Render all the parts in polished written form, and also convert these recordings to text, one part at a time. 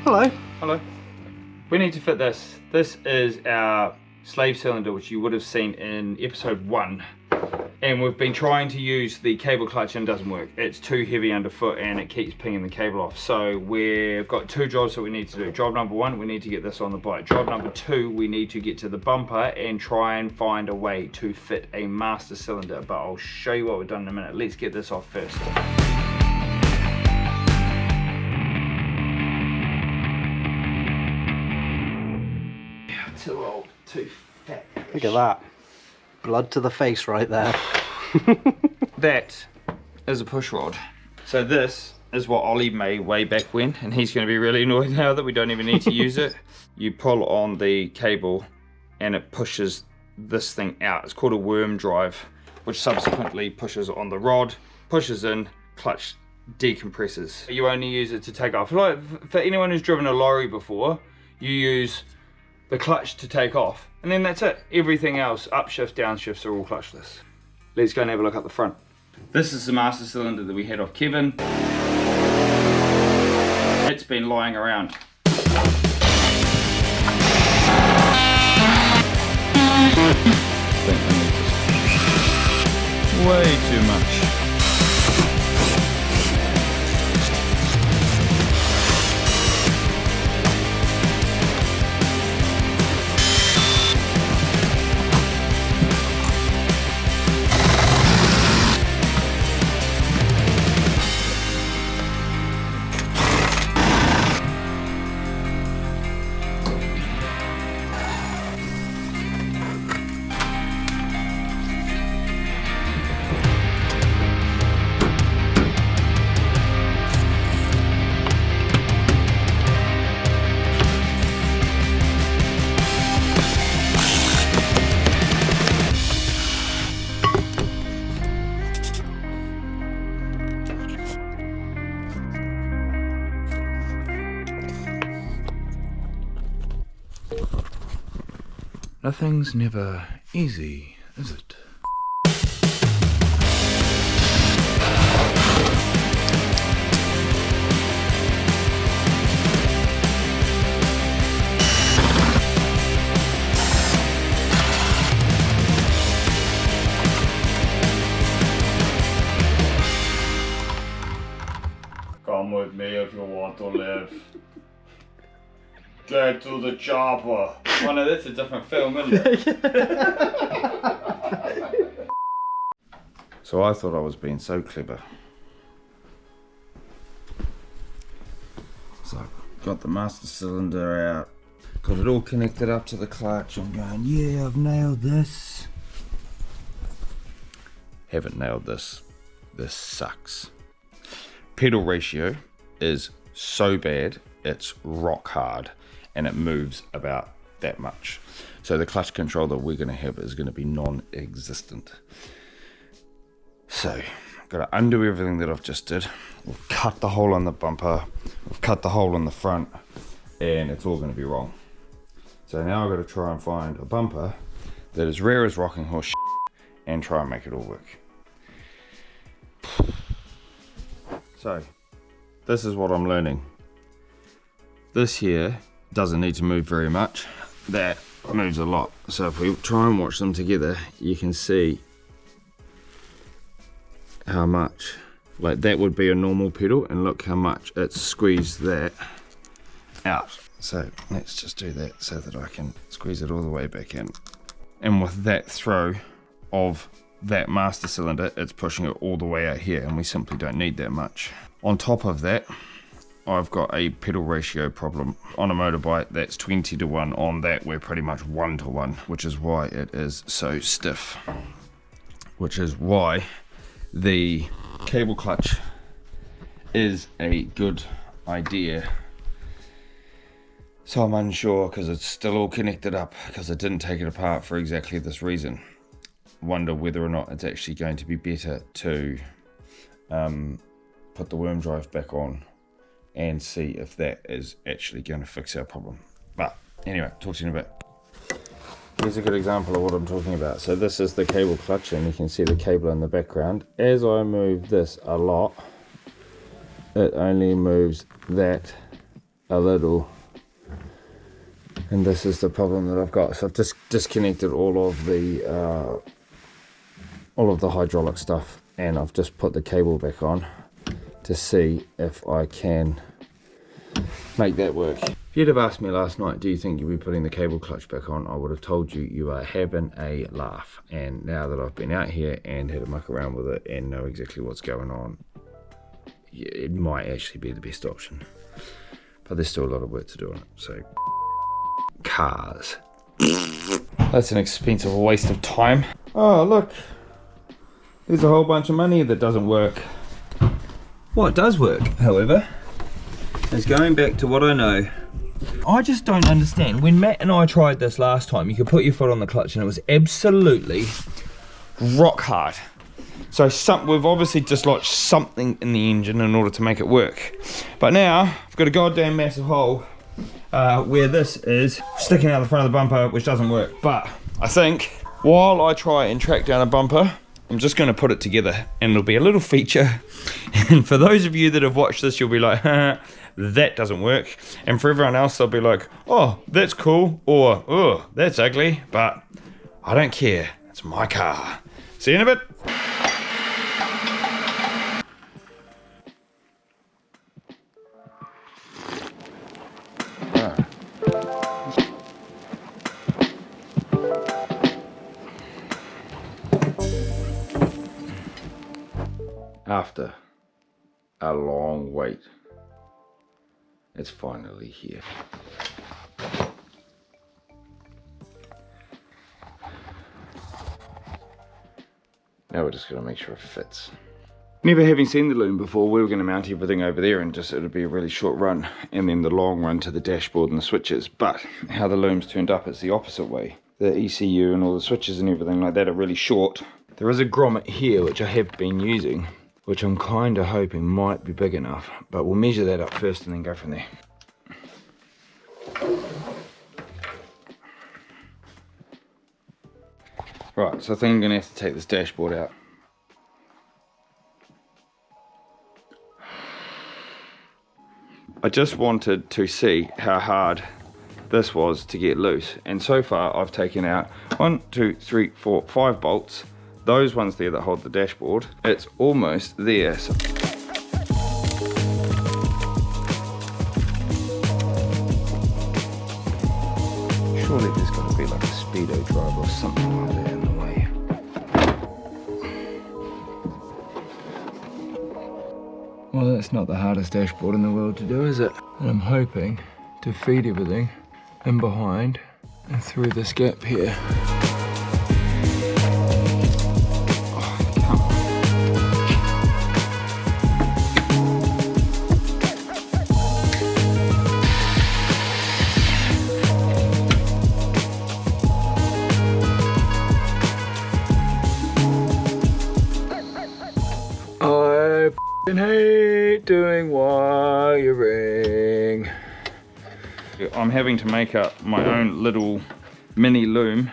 Hello. Hello. We need to fit this. This is our slave cylinder, which you would have seen in episode 1. And we've been trying to use the cable clutch and it doesn't work. It's too heavy underfoot and it keeps pinging the cable off. So we've got 2 jobs that we need to do. Job number 1, we need to get this on the bike. Job number 2, we need to get to the bumper and try and find a way to fit a master cylinder. But I'll show you what we've done in a minute. Let's get this off first. Too old, too fat. Look at that. Blood to the face right there. That is a push rod. So this is what Ollie made way back when, and he's going to be really annoyed now that we don't even need to use it. You pull on the cable and it pushes this thing out. It's called a worm drive, which subsequently pushes on the rod, pushes in, clutch decompresses. You only use it to take off. Like for anyone who's driven a lorry before, you use the clutch to take off, and then that's it. Everything else, upshift, downshifts, are all clutchless. Let's go and have a look up the front. This is the master cylinder that we had off Kevin. It's been lying around. Way too much. Nothing's never easy, is it? Come with me if you want to live. Get to the chopper. Oh no, that's a different film, isn't it? So I thought I was being so clever. So got the master cylinder out, got it all connected up to the clutch. I'm going, yeah, I've nailed this. Haven't nailed this. This sucks. Pedal ratio is so bad, it's rock hard. And it moves about that much. So the clutch control that we're going to have is going to be non-existent. So I've got to undo everything that I've just did. We've cut the hole on the bumper, we've cut the hole on the front, and it's all going to be wrong. So now I've got to try and find a bumper that is rare as rocking horse shit and try and make it all work. So this is what I'm learning. This here doesn't need to move very much. That moves a lot. So if we try and watch them together, you can see how much, like that would be a normal pedal, and look how much it's squeezed that out. So let's just do that so that I can squeeze it all the way back in. And with that throw of that master cylinder, it's pushing it all the way out here, and we simply don't need that much. On top of that, I've got a pedal ratio problem on a motorbike that's 20:1. On that we're pretty much 1:1, which is why it is so stiff, which is why the cable clutch is a good idea. So I'm unsure because it's still all connected up, because I didn't take it apart for exactly this reason. Wonder whether or not it's actually going to be better to put the worm drive back on and see if that is actually going to fix our problem. But anyway, talk to you in a bit. Here's a good example of what I'm talking about. So this is the cable clutch, and you can see the cable in the background. As I move this a lot, it only moves that a little, and this is the problem that I've got. So I've just disconnected all of the hydraulic stuff, and I've just put the cable back on to see if I can make that work. If you'd have asked me last night, do you think you'll be putting the cable clutch back on, I would have told you you are having a laugh. And now that I've been out here and had a muck around with it and know exactly what's going on, it might actually be the best option. But there's still a lot of work to do on it, so cars. That's an expensive waste of time. Oh look, there's a whole bunch of money that doesn't work. What does work, however, is going back to what I know. I just don't understand. When Matt and I tried this last time, you could put your foot on the clutch and it was absolutely rock hard. So we've obviously dislodged something in the engine in order to make it work. But now, I've got a goddamn massive hole where this is sticking out the front of the bumper, which doesn't work. But I think while I try and track down a bumper, I'm just going to put it together and it'll be a little feature. And for those of you that have watched this, you'll be like, that doesn't work. And for everyone else, they'll be like, oh, that's cool, or oh, that's ugly, but I don't care. It's my car. See you in a bit. After a long wait, it's finally here. Now we're just going to make sure it fits. Never having seen the loom before, we were going to mount everything over there and just it'll be a really short run and then the long run to the dashboard and the switches. But how the loom's turned up, it's the opposite way. The ECU and all the switches and everything like that are really short. There is a grommet here which I have been using, which I'm kind of hoping might be big enough, but we'll measure that up first and then go from there. Right, so I think I'm going to have to take this dashboard out. I just wanted to see how hard this was to get loose, and so far I've taken out 1, 2, 3, 4, 5 bolts. Those ones there that hold the dashboard, it's almost there. So surely there's got to be like a speedo drive or something like that in the way. Well, that's not the hardest dashboard in the world to do, is it? And I'm hoping to feed everything in behind and through this gap here. I hate doing wiring. I'm having to make up my own little mini loom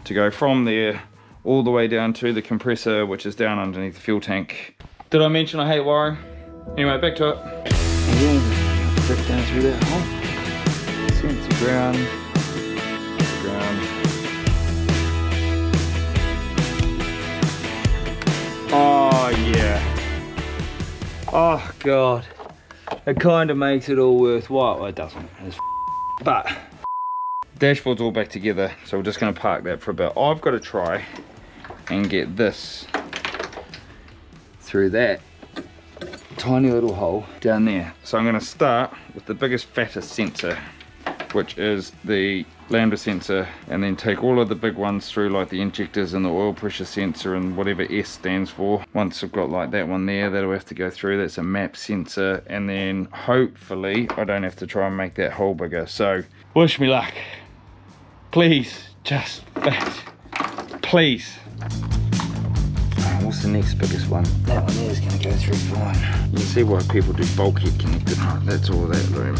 to go from there all the way down to the compressor, which is down underneath the fuel tank. Did I mention I hate wiring? Anyway, back to it. Again, break down through that hole. Sensor ground. Oh yeah. Oh god, it kind of makes it all worthwhile. Well, it doesn't, but dashboard's all back together, so we're just going to park that for a bit. I've got to try and get this through that tiny little hole down there. So I'm going to start with the biggest, fattest sensor, which is the lambda sensor, and then take all of the big ones through, like the injectors and the oil pressure sensor and whatever S stands for. Once I've got like that one there, that'll have to go through. That's a map sensor, and then hopefully I don't have to try and make that hole bigger. So wish me luck, please, just fit, please. What's the next biggest one? That one there is going to go through fine. You can see why people do bulkhead connected. That's all that loom.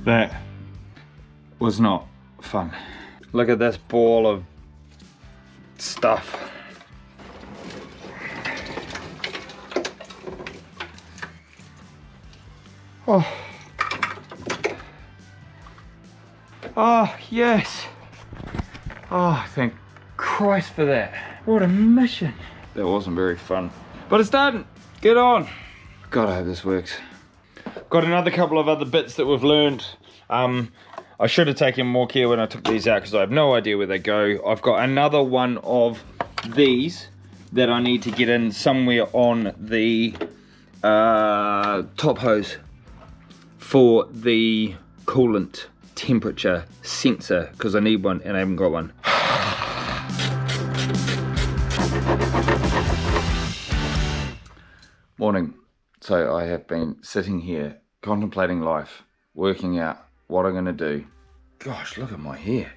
That was not fun. Look at this ball of stuff. Oh. Oh, yes. Oh, thank Christ for that. What a mission. That wasn't very fun. But it's done. Get on. God, I hope this works. Got another couple of other bits that we've learned. I should have taken more care when I took these out because I have no idea where they go. I've got another one of these that I need to get in somewhere on the top hose for the coolant temperature sensor because I need one and I haven't got one. Morning. So I have been sitting here contemplating life, working out what I'm going to do. Gosh, look at my hair.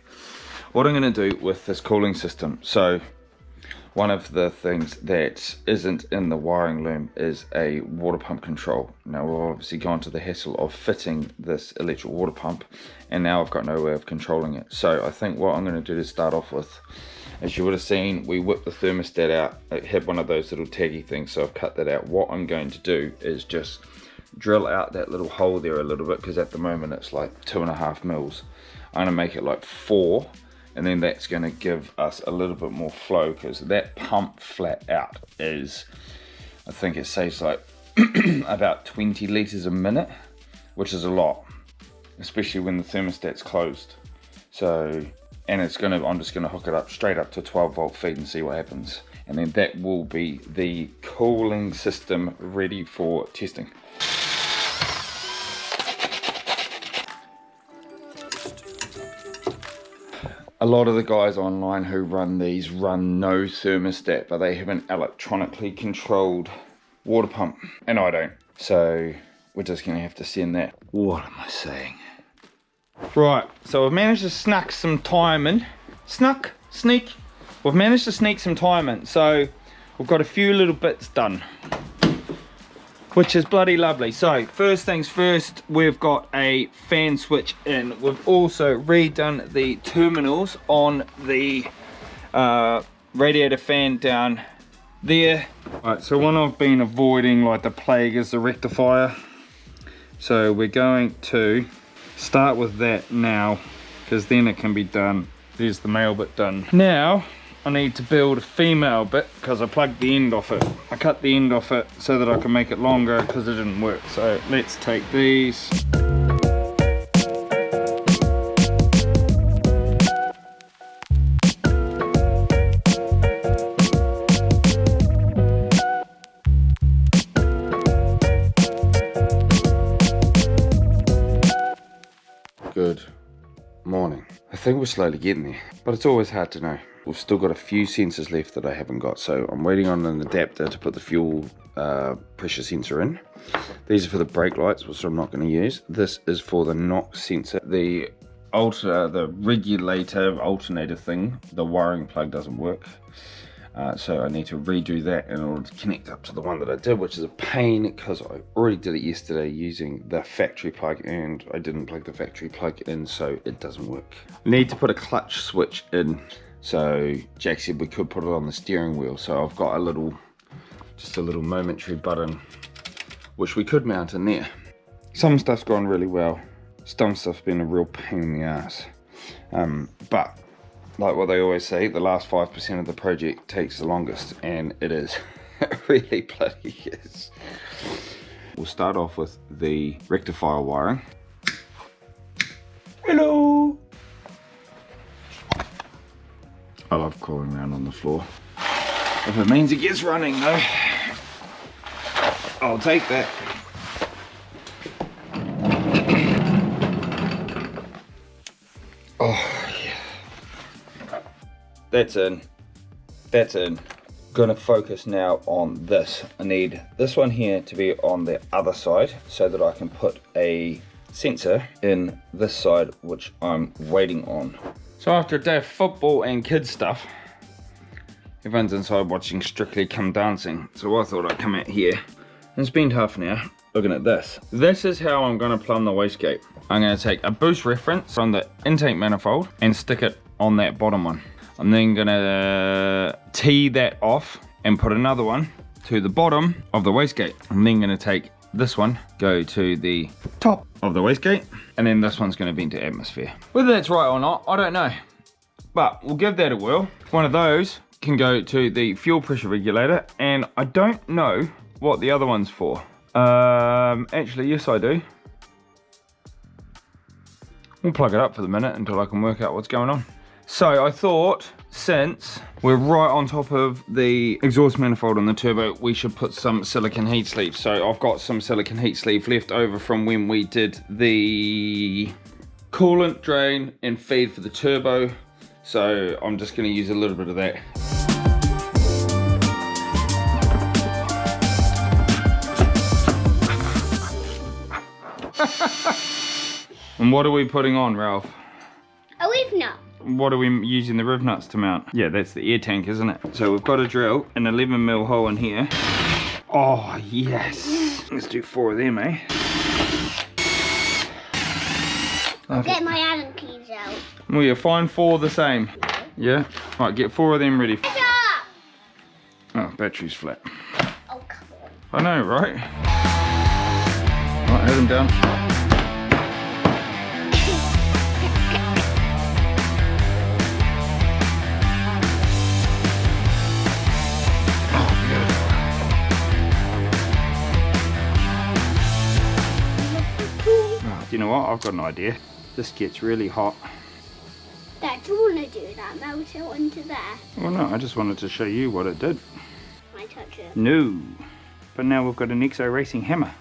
What I'm going to do with this cooling system. So one of the things that isn't in the wiring loom is a water pump control. Now we've obviously gone to the hassle of fitting this electric water pump and now I've got no way of controlling it. So I think what I'm going to do to start off with, as you would have seen, we whipped the thermostat out. It had one of those little taggy things, so I've cut that out. What I'm going to do is just drill out that little hole there a little bit because at the moment it's like 2.5 mils. I'm going to make it like 4, and then that's going to give us a little bit more flow because that pump flat out is, I think it saves like about 20 litres a minute, which is a lot, especially when the thermostat's closed. So, and it's going to, I'm just going to hook it up straight up to 12 volt feed and see what happens. And then that will be the cooling system ready for testing. A lot of the guys online who run these run no thermostat, but they have an electronically controlled water pump, and I don't. So we're just going to have to send that. What am I saying? Right, so I've managed to sneak some time in. Sneak. We've managed to sneak some time in, so we've got a few little bits done, which is bloody lovely. So first things first, we've got a fan switch in. We've also redone the terminals on the radiator fan down there. Right, so one I've been avoiding like the plague is the rectifier. So we're going to start with that now because then it can be done. There's the male bit done. Now I need to build a female bit because I plugged the end off it. I cut the end off it so that I can make it longer because it didn't work. So let's take these. Good morning. I think we're slowly getting there, but it's always hard to know. We've still got a few sensors left that I haven't got, so I'm waiting on an adapter to put the fuel pressure sensor in. These are for the brake lights, which I'm not going to use. This is for the NOx sensor. The regulator alternator thing, the wiring plug doesn't work. So I need to redo that in order to connect up to the one that I did, which is a pain because I already did it yesterday using the factory plug and I didn't plug the factory plug in, so it doesn't work. Need to put a clutch switch in. So Jack said we could put it on the steering wheel, so I've got just a little momentary button which we could mount in there. Some stuff's gone really well, some stuff's been a real pain in the ass, but like what they always say, the last 5% of the project takes the longest, and it is. It really bloody is. We'll start off with the rectifier wiring. Hello! I love crawling around on the floor. If it means it gets running though, I'll take that. Oh. That's in. Gonna focus now on this. I need this one here to be on the other side so that I can put a sensor in this side, which I'm waiting on. So after a day of football and kids stuff, everyone's inside watching Strictly Come Dancing. So I thought I'd come out here and spend half an hour looking at this. This is how I'm gonna plumb the wastegate. I'm gonna take a boost reference from the intake manifold and stick it on that bottom one. I'm then gonna tee that off and put another one to the bottom of the wastegate. I'm then gonna take this one go to the top of the wastegate, and then this one's going to vent to atmosphere. Whether that's right or not, I don't know, but we'll give that a whirl. One of those can go to the fuel pressure regulator, and I don't know what the other one's for. Actually, yes I do. We'll plug it up for the minute until I can work out what's going on. So I thought, since we're right on top of the exhaust manifold on the turbo, we should put some silicone heat sleeve. So I've got some silicone heat sleeve left over from when we did the coolant drain and feed for the turbo. So I'm just going to use a little bit of that. And what are we putting on, Ralph? A rev nut. What are we using the rev nuts to mount? Yeah, that's the air tank, isn't it? So we've got to drill an 11mm hole in here. Oh, yes. Let's do 4 of them, eh? Okay. Get my Allen keys out. Well, you find 4 the same. Yeah? Right, get 4 of them ready. Oh, battery's flat. Oh, come on. I know, right? Right, head them down. You know what, I've got an idea. This gets really hot. Dad, do you want to do that? Melt it onto there. Well no, I just wanted to show you what it did. Can I touch it? No, but now we've got an ExoRacing hammer.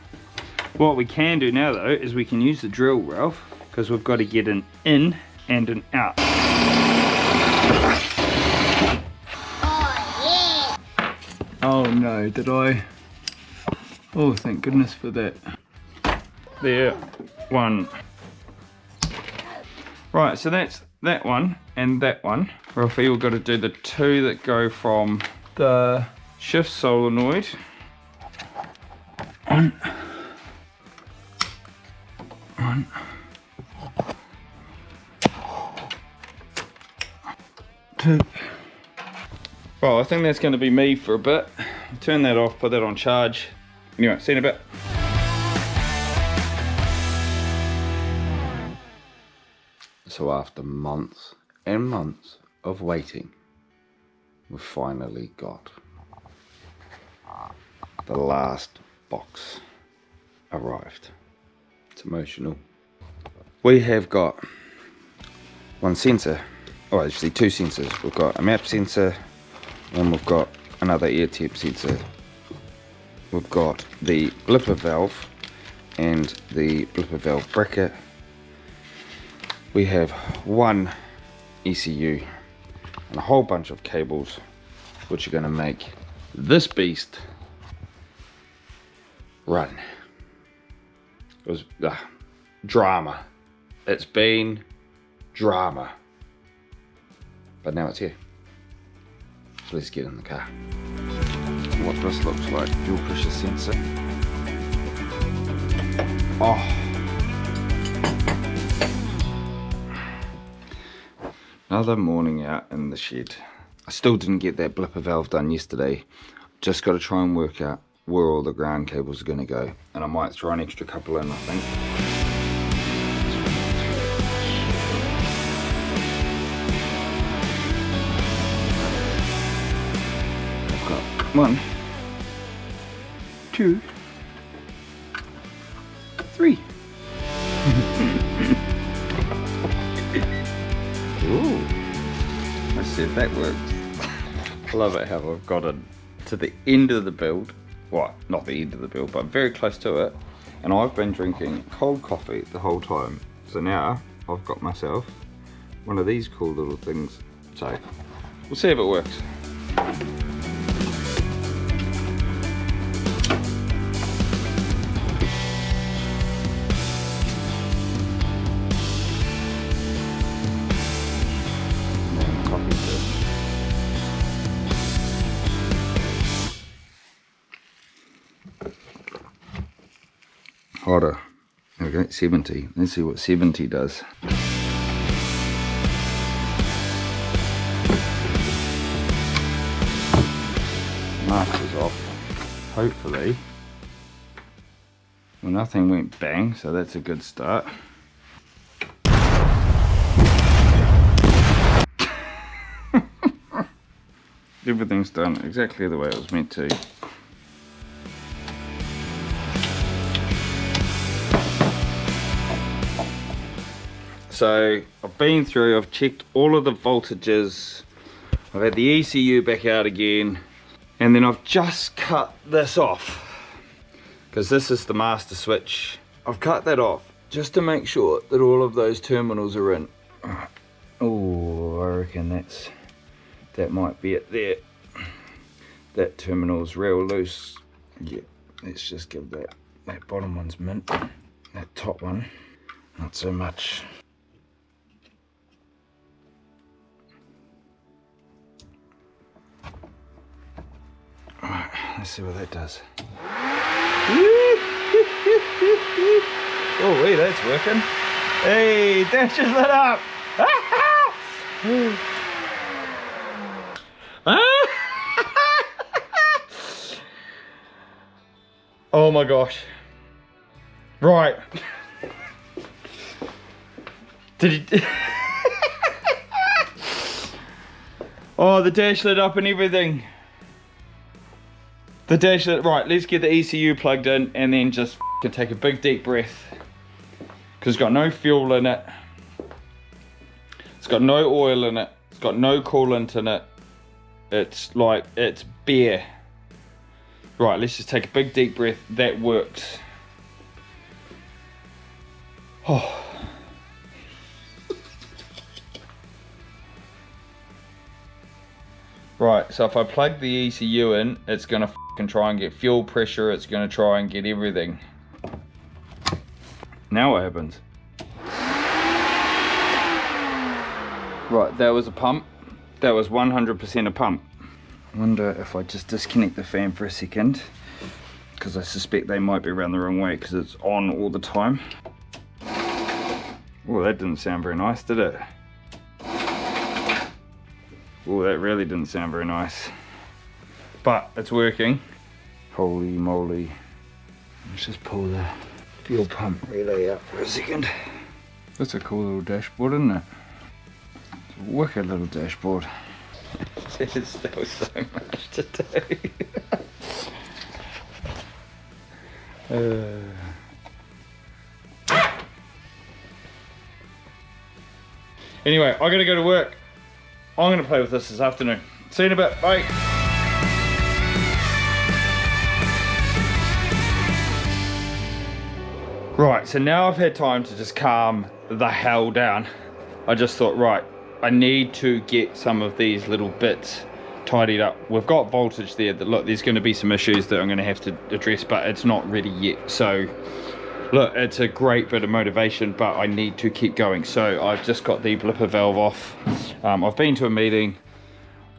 What we can do now though, is we can use the drill, Ralph, because we've got to get an in and an out. Oh, yeah. Oh no, did I? Oh, thank goodness for that. There, one. Right, so that's that one and that one. Ralphie, we've got to do the 2 that go from the shift solenoid. One. 2. Well, I think that's going to be me for a bit. Turn that off, put that on charge. Anyway, see you in a bit. So after months and months of waiting, we've finally got the last box arrived. It's emotional. We have got one sensor, oh actually 2 sensors. We've got a map sensor and we've got another air temp sensor. We've got the blipper valve and the blipper valve bracket. We have one ECU and a whole bunch of cables which are going to make this beast run. It was drama. It's been drama. But now it's here. So let's get in the car. What this looks like, fuel pressure sensor. Oh. Another morning out in the shed. I still didn't get that blipper valve done yesterday. Just got to try and work out where all the ground cables are going to go. And I might throw an extra couple in, I think. I've got 1, 2, 3. Ooh, let's see if that works. I love it how I've got it to the end of the build. Well, not the end of the build, but very close to it. And I've been drinking cold coffee the whole time. So now I've got myself one of these cool little things. So we'll see if it works. Hotter. Okay, 70. Let's see what 70 does. Mask is off. Hopefully Well, nothing went bang, so that's a good start. Everything's done exactly the way it was meant to. So I've been through, I've checked all of the voltages, I've had the ECU back out again, and then I've just cut this off because this is the master switch. I've cut that off just to make sure that all of those terminals are in. Oh, I reckon that might be it there. That terminal's real loose. Yeah, let's just give that bottom one's mint. That top one, not so much. Alright, let's see what that does. Oh wait, that's working. Hey, that just lit up. Oh my gosh. Right. Did you... Oh, the dash lit up and everything. The dash lit... Right, let's get the ECU plugged in and then just take a big deep breath. Because it's got no fuel in it. It's got no oil in it. It's got no coolant in it. It's like, it's bare. Right, let's just take a big deep breath. That works. Oh. Right, so if I plug the ECU in, it's gonna try and get fuel pressure. It's gonna try and get everything. Now what happens? Right, that was a pump. That was 100% a pump. I wonder if I just disconnect the fan for a second, because I suspect they might be around the wrong way because it's on all the time. Oh, that didn't sound very nice, did it? Oh, that really didn't sound very nice. But it's working. Holy moly. Let's just pull the fuel pump relay out for a second. That's a cool little dashboard, isn't it? It's a wicked little dashboard. There's still so much to do. Anyway, I gotta go to work. I'm gonna play with this afternoon. See you in a bit, bye. Right, so now I've had time to just calm the hell down. I just thought, right, I need to get some of these little bits tidied up. We've got voltage there that, look, there's going to be some issues that I'm going to have to address, but it's not ready yet. So look, it's a great bit of motivation, but I need to keep going. So I've just got the blipper valve off. I've been to a meeting.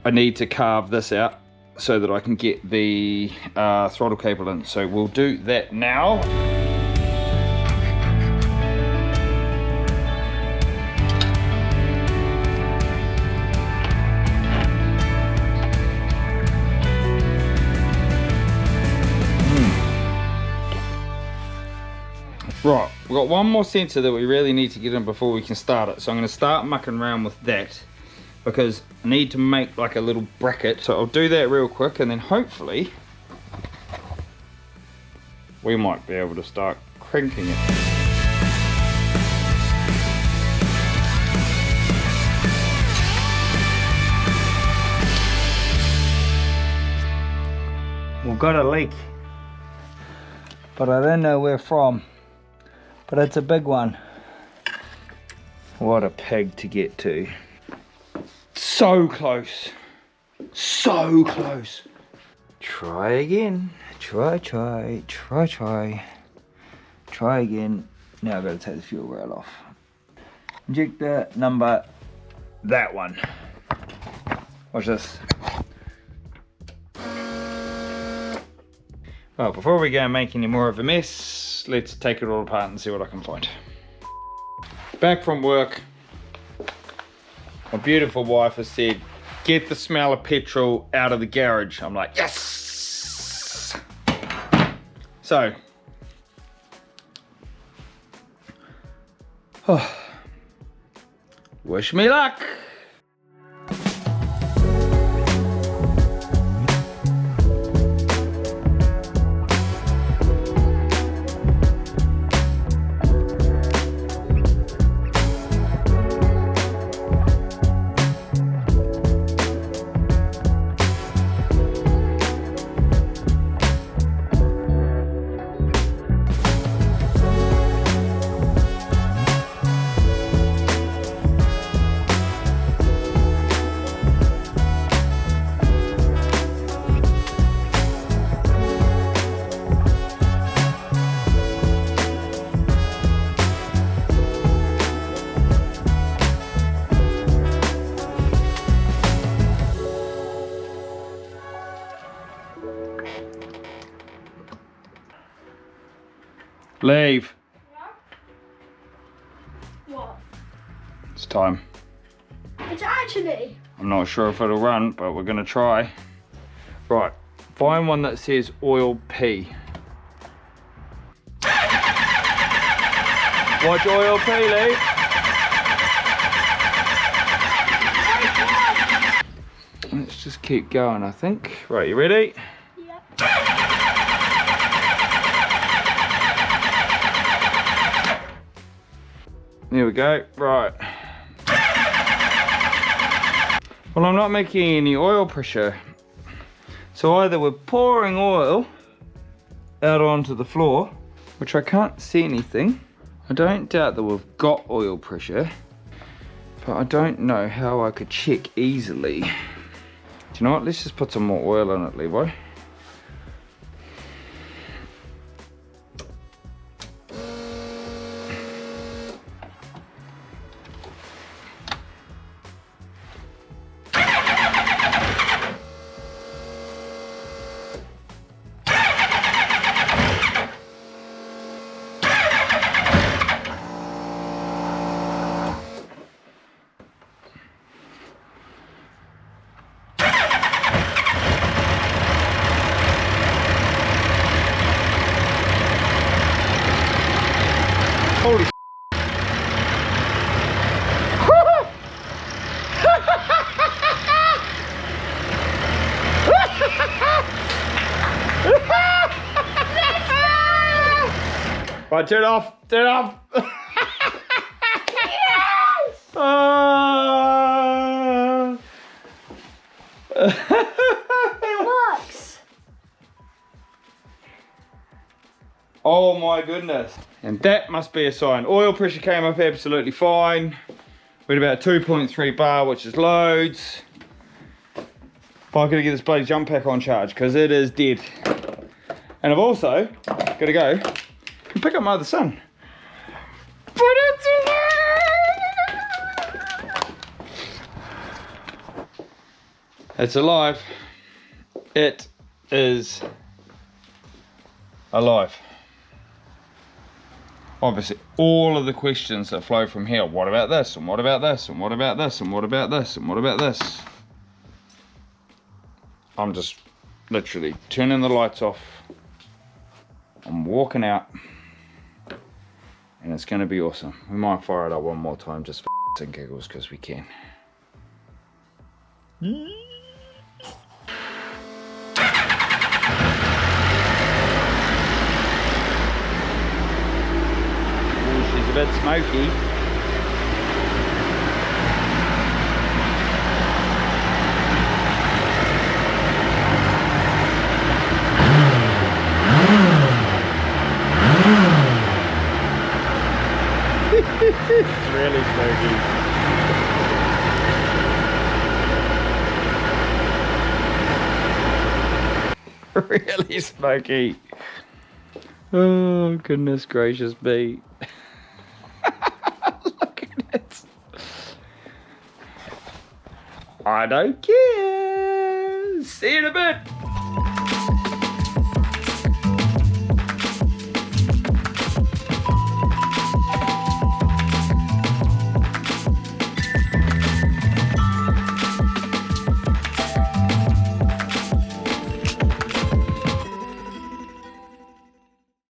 I need to carve this out so that I can get the throttle cable in. So we'll do that now. Right, we've got one more sensor that we really need to get in before we can start it. So I'm going to start mucking around with that because I need to make like a little bracket. So I'll do that real quick and then hopefully we might be able to start cranking it. We've got a leak, but I don't know where from. But it's a big one. What a peg to get to. So close. So close. Try again. Try again. Now I've got to take the fuel rail off. Injector number, that one. Watch this. Well, before we go and make any more of a mess, let's take it all apart and see what I can find. Back from work, my beautiful wife has said, get the smell of petrol out of the garage. I'm like, yes! So, Oh. Wish me luck. Leave. What? It's time. It's actually. I'm not sure if it'll run, but we're gonna try. Right, find one that says oil P. Watch oil P, Lee. Let's just keep going, I think. Right, you ready? Yeah. There we go, right. Well, I'm not making any oil pressure. So either we're pouring oil out onto the floor, which I can't see anything. I don't doubt that we've got oil pressure, but I don't know how I could check easily. Do you know what, let's just put some more oil in it, Levi. Holy Right, turn it off, turn it off. Yes! It works. Oh my goodness. And that must be a sign. Oil pressure came up absolutely fine. We're at about 2.3 bar, which is loads. But I've got to get this bloody jump pack on charge because it is dead. And I've also got to go and pick up my other son. But it's alive! It's alive. It is alive. Obviously, all of the questions that flow from here. What about this? And what about this? And what about this? And what about this? And what about this? I'm just literally turning the lights off. I'm walking out. And it's going to be awesome. We might fire it up one more time just for and giggles because we can. She's a bit smoky. It's really smoky. Really smoky. Oh, goodness gracious me. Look at it. I don't care. See you in a bit.